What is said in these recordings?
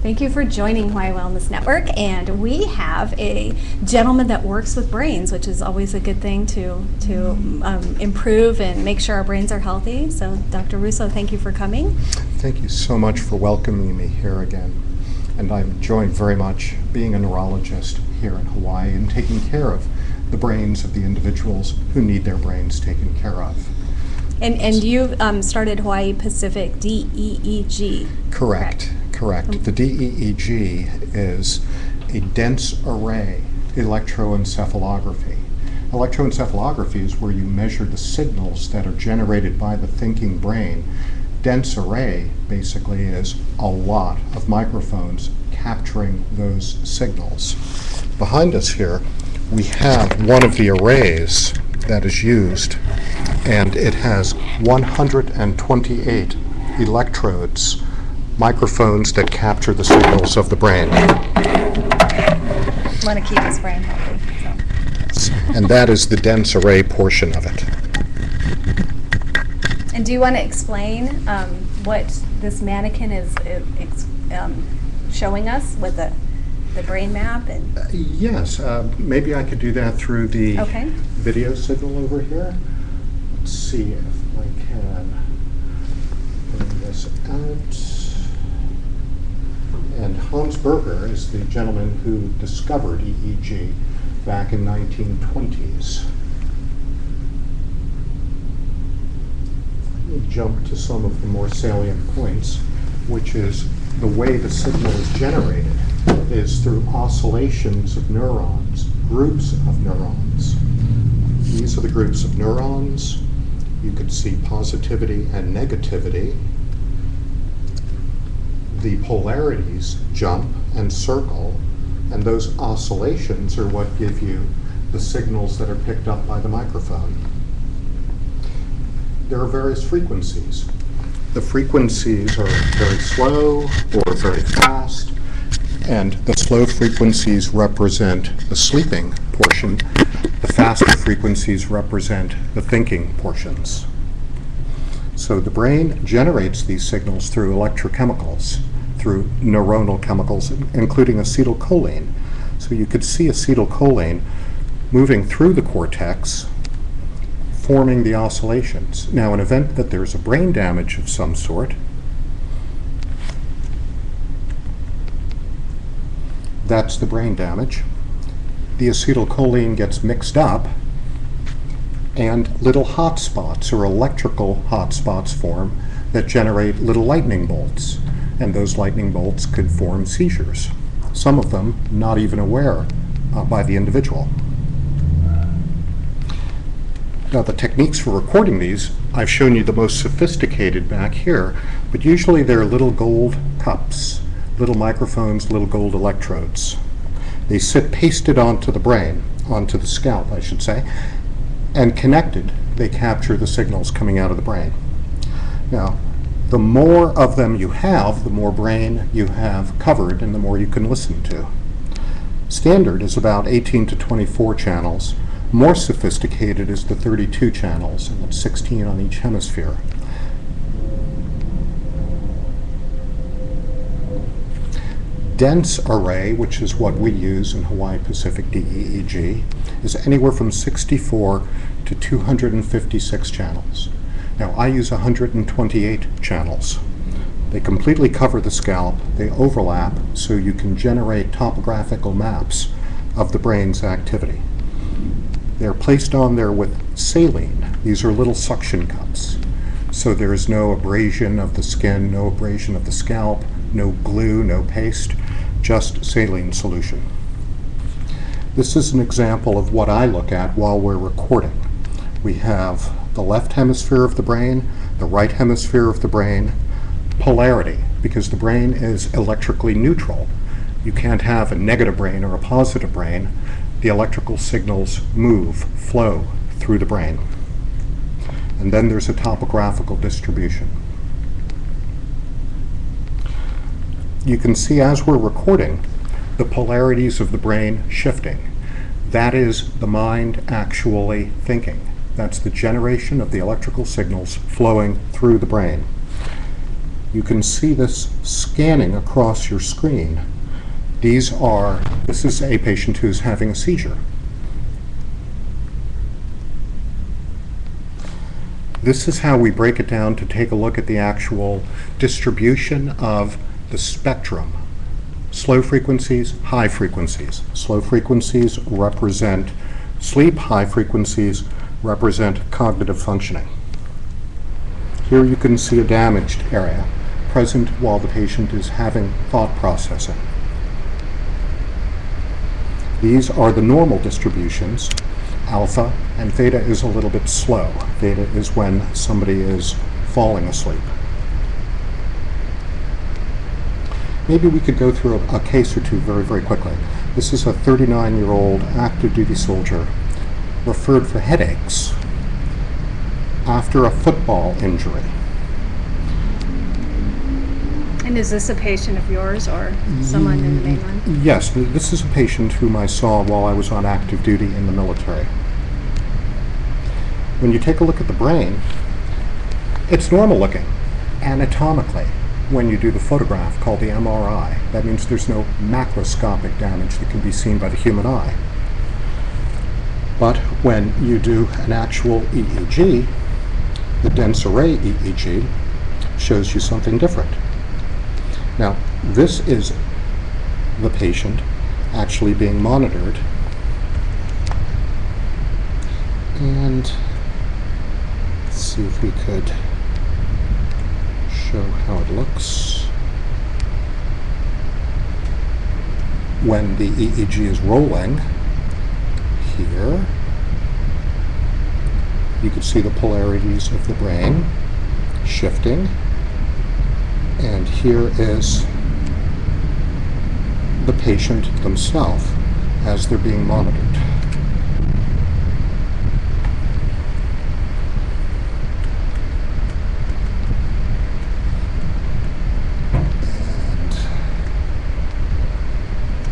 Thank you for joining Hawaii Wellness Network. And we have a gentleman that works with brains, which is always a good thing to improve and make sure our brains are healthy. So Dr. Russo, thank you for coming. Thank you so much for welcoming me here again. And I'm enjoying very much being a neurologist here in Hawaii and taking care of the brains of the individuals who need their brains taken care of. And you started Hawaii Pacific DEEG. Correct. The DEEG is a dense array electroencephalography. Electroencephalography is where you measure the signals that are generated by the thinking brain. Dense array basically is a lot of microphones capturing those signals. Behind us here, we have one of the arrays that is used, and it has 128 electrodes, microphones that capture the signals of the brain. Want to keep his brain healthy. So. And that is the dense array portion of it. And do you want to explain what this mannequin is showing us with the brain map? And yes, maybe I could do that through the video signal over here. Let's see if I can bring this out. And Hans Berger is the gentleman who discovered EEG back in 1920s. Let me jump to some of the more salient points, which is the way the signal is generated is through oscillations of neurons, groups of neurons. These are the groups of neurons. You could see positivity and negativity. The polarities jump and circle, and those oscillations are what give you the signals that are picked up by the microphone. There are various frequencies. The frequencies are very slow or very fast, and the slow frequencies represent the sleeping portion. The faster frequencies represent the thinking portions. So the brain generates these signals through electrochemicals, through neuronal chemicals, including acetylcholine. So you could see acetylcholine moving through the cortex, forming the oscillations. Now, in event that there's a brain damage of some sort, that's the brain damage. The acetylcholine gets mixed up, and little hotspots or electrical hotspots form that generate little lightning bolts. And those lightning bolts could form seizures, some of them not even aware by the individual. Now, the techniques for recording these, I've shown you the most sophisticated back here, but usually they're little gold cups, little microphones, little gold electrodes. They sit pasted onto the brain, onto the scalp, I should say, and connected, they capture the signals coming out of the brain. Now, the more of them you have, the more brain you have covered and the more you can listen to. Standard is about 18 to 24 channels. More sophisticated is the 32 channels, and that's 16 on each hemisphere. Dense array, which is what we use in Hawaii Pacific DEEG, is anywhere from 64 to 256 channels. Now, I use 128 channels. They completely cover the scalp, they overlap, so you can generate topographical maps of the brain's activity. They're placed on there with saline. These are little suction cups. So there is no abrasion of the skin, no abrasion of the scalp, no glue, no paste, just saline solution. This is an example of what I look at while we're recording. We have the left hemisphere of the brain, the right hemisphere of the brain, polarity, because the brain is electrically neutral. You can't have a negative brain or a positive brain. The electrical signals move, flow through the brain. And then there's a topographical distribution. You can see as we're recording the polarities of the brain shifting. That is the mind actually thinking. That's the generation of the electrical signals flowing through the brain. you can see this scanning across your screen. This is a patient who's having a seizure. This is how we break it down to take a look at the actual distribution of the spectrum. Slow frequencies, high frequencies. Slow frequencies represent sleep, high frequencies represent cognitive functioning. Here you can see a damaged area present while the patient is having thought processing. These are the normal distributions. Alpha and theta is a little bit slow. Theta is when somebody is falling asleep. Maybe we could go through a case or two very, very quickly. This is a 39-year-old active duty soldier referred for headaches after a football injury. And is this a patient of yours or someone in the mainland? Yes, this is a patient whom I saw while I was on active duty in the military. When you take a look at the brain, it's normal looking anatomically when you do the photograph called the MRI. That means there's no macroscopic damage that can be seen by the human eye. But when you do an actual EEG, the dense array EEG shows you something different. Now, this is the patient actually being monitored. And let's see if we could show how it looks. When the EEG is rolling, here, you can see the polarities of the brain shifting. And here is the patient themselves as they're being monitored.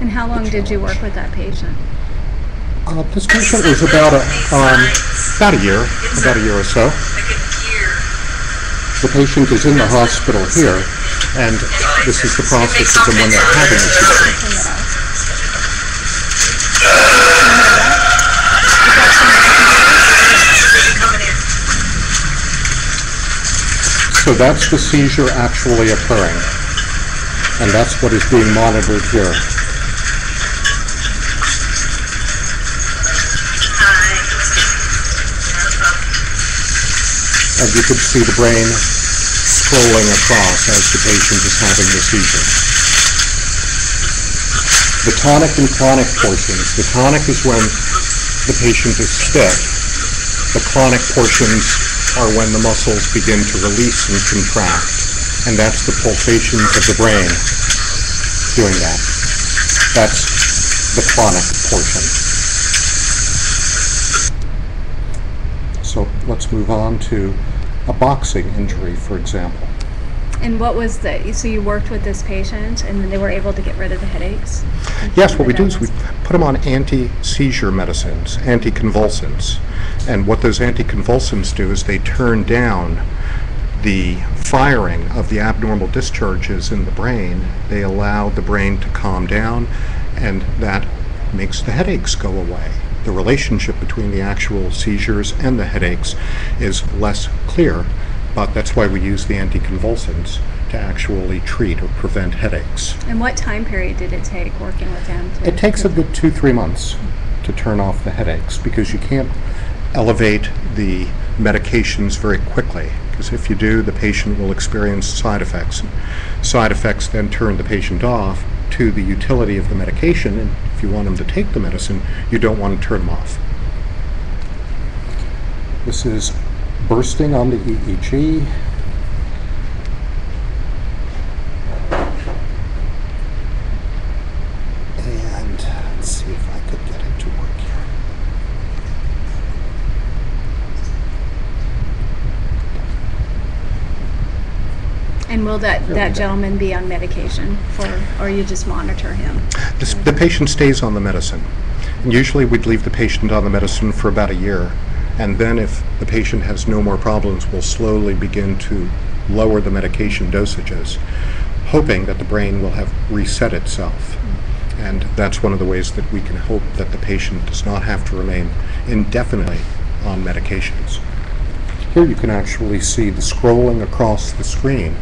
And how long did you work with that patient? This patient was about a year or so. The patient is in the hospital here, and this is the process of them when they're having a seizure. So that's the seizure actually occurring, and that's what is being monitored here. And you can see the brain scrolling across as the patient is having the seizure. The tonic and clonic portions. The tonic is when the patient is stiff. The clonic portions are when the muscles begin to release and contract. And that's the pulsations of the brain doing that. That's the clonic portion. So let's move on to a boxing injury, for example. And what was so you worked with this patient and then they were able to get rid of the headaches? Yes, what we do is we put them on anti-seizure medicines, anticonvulsants. And what those anticonvulsants do is they turn down the firing of the abnormal discharges in the brain. They allow the brain to calm down, and that makes the headaches go away. The relationship between the actual seizures and the headaches is less clear, but that's why we use the anticonvulsants to actually treat or prevent headaches. And what time period did it take working with them? It takes a good 2-3 months to turn off the headaches, because you can't elevate the medications very quickly, because if you do, the patient will experience side effects. Side effects then turn the patient off to the utility of the medication, and if you want them to take the medicine, you don't want to turn them off. This is bursting on the EEG. And let's see if I could get it to work here. And will that gentleman be on medication or you just monitor him? The patient stays on the medicine. And usually we'd leave the patient on the medicine for about a year, and then if the patient has no more problems, we'll slowly begin to lower the medication dosages, hoping that the brain will have reset itself. And that's one of the ways that we can hope that the patient does not have to remain indefinitely on medications. Here you can actually see the scrolling across the screen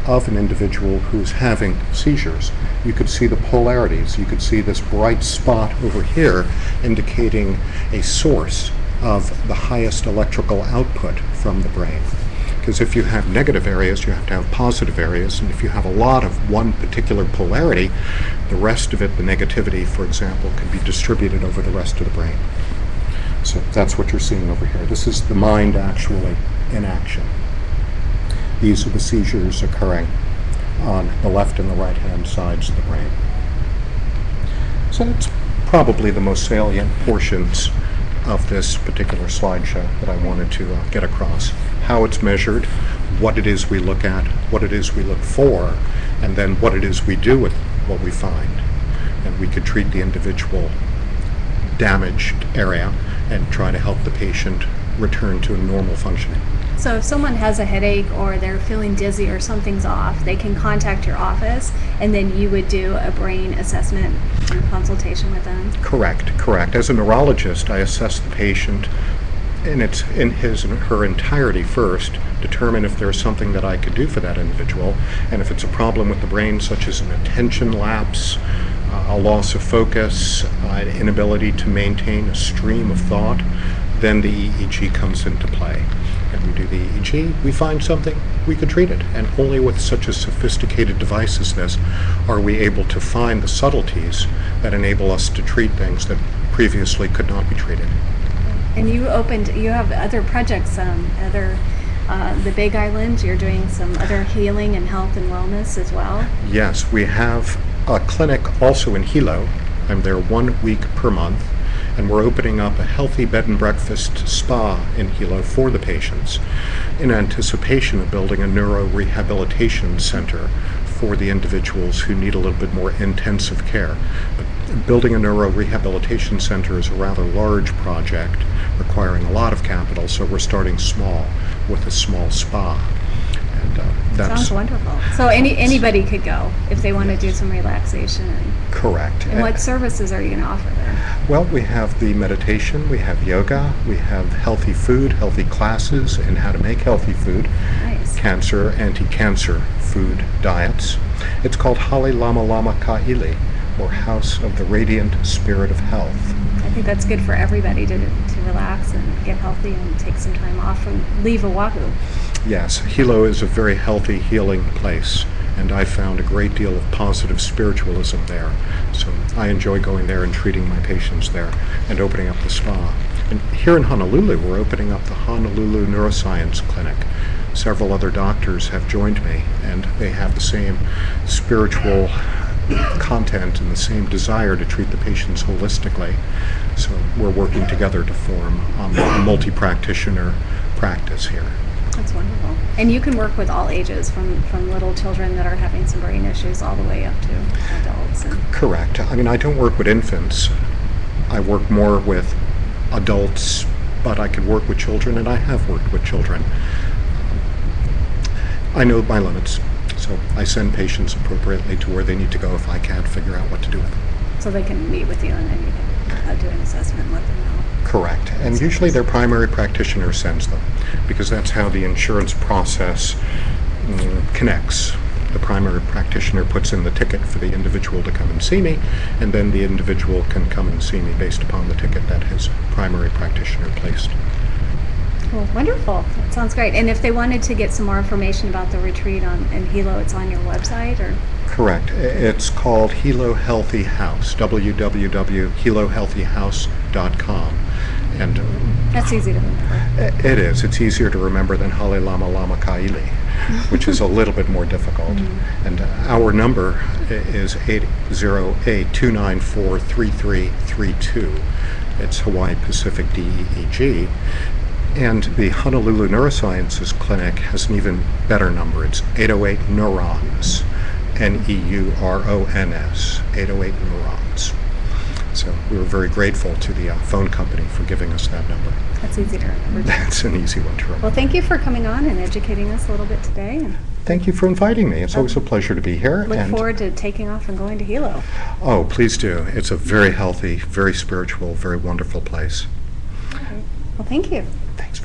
of an individual who's having seizures. You could see the polarities. You could see this bright spot over here indicating a source of the highest electrical output from the brain. Because if you have negative areas, you have to have positive areas, and if you have a lot of one particular polarity, the rest of it, the negativity, for example, can be distributed over the rest of the brain. So that's what you're seeing over here. This is the mind actually in action. These are the seizures occurring on the left and the right-hand sides of the brain. So that's probably the most salient portions of this particular slideshow that I wanted to get across. How it's measured, what it is we look at, what it is we look for, and then what it is we do with what we find. And we could treat the individual damaged area and try to help the patient return to a normal functioning. So if someone has a headache or they're feeling dizzy or something's off, they can contact your office and then you would do a brain assessment and consultation with them? Correct. As a neurologist, I assess the patient in his and her entirety first, determine if there's something that I could do for that individual, and if it's a problem with the brain such as an attention lapse, a loss of focus, an inability to maintain a stream of thought, then the EEG comes into play. And we do the EEG, we find something, we could treat it. And only with such a sophisticated device as this are we able to find the subtleties that enable us to treat things that previously could not be treated. And you have other projects, the Big Island, you're doing some other healing and health and wellness as well? Yes, we have a clinic also in Hilo. I'm there 1 week per month. And we're opening up a healthy bed and breakfast spa in Hilo for the patients in anticipation of building a neuro-rehabilitation center for the individuals who need a little bit more intensive care. But building a neuro-rehabilitation center is a rather large project requiring a lot of capital, so we're starting small with a small spa. And sounds wonderful. So anybody could go if they want to do some relaxation. Correct. And what services are you going to offer there? Well, we have the meditation, we have yoga, we have healthy food, healthy classes in how to make healthy food, nice. Cancer, anti-cancer food diets. It's called Hale Lama Lama Ka'ili, or House of the Radiant Spirit of Health. I think that's good for everybody to relax and get healthy and take some time off and leave Oahu. Yes, Hilo is a very healthy, healing place, and I found a great deal of positive spiritualism there. So I enjoy going there and treating my patients there and opening up the spa. And here in Honolulu, we're opening up the Honolulu Neuroscience Clinic. Several other doctors have joined me, and they have the same spiritual content and the same desire to treat the patients holistically. So we're working together to form a multi-practitioner practice here. That's wonderful. And you can work with all ages, from little children that are having some brain issues all the way up to adults. Correct. I mean, I don't work with infants. I work more with adults, but I can work with children, and I have worked with children. I know my limits, so I send patients appropriately to where they need to go if I can't figure out what to do with them. So they can meet with you and then you can do an assessment and let them know. Correct. And usually their primary practitioner sends them, because that's how the insurance process connects. The primary practitioner puts in the ticket for the individual to come and see me, and then the individual can come and see me based upon the ticket that his primary practitioner placed. Well, wonderful. That sounds great. And if they wanted to get some more information about the retreat in Hilo, it's on your website, or? Correct. It's called Hilo Healthy House, www.hilohealthyhouse.com. And that's easy to remember. It is. It's easier to remember than Hale Lama Lama Ka'ili, which is a little bit more difficult. Mm-hmm. And our number is 808-294-3332. It's Hawaii Pacific DEEG. And the Honolulu Neurosciences Clinic has an even better number. It's 808-NEURONS, NEURONS, 808 neurons. So we were very grateful to the phone company for giving us that number. That's easy to remember. That's an easy one to remember. Well, thank you for coming on and educating us a little bit today. And thank you for inviting me. It's always a pleasure to be here. look forward to taking off and going to Hilo. Oh, please do. It's a very healthy, very spiritual, very wonderful place. Okay. Well, thank you. Thanks.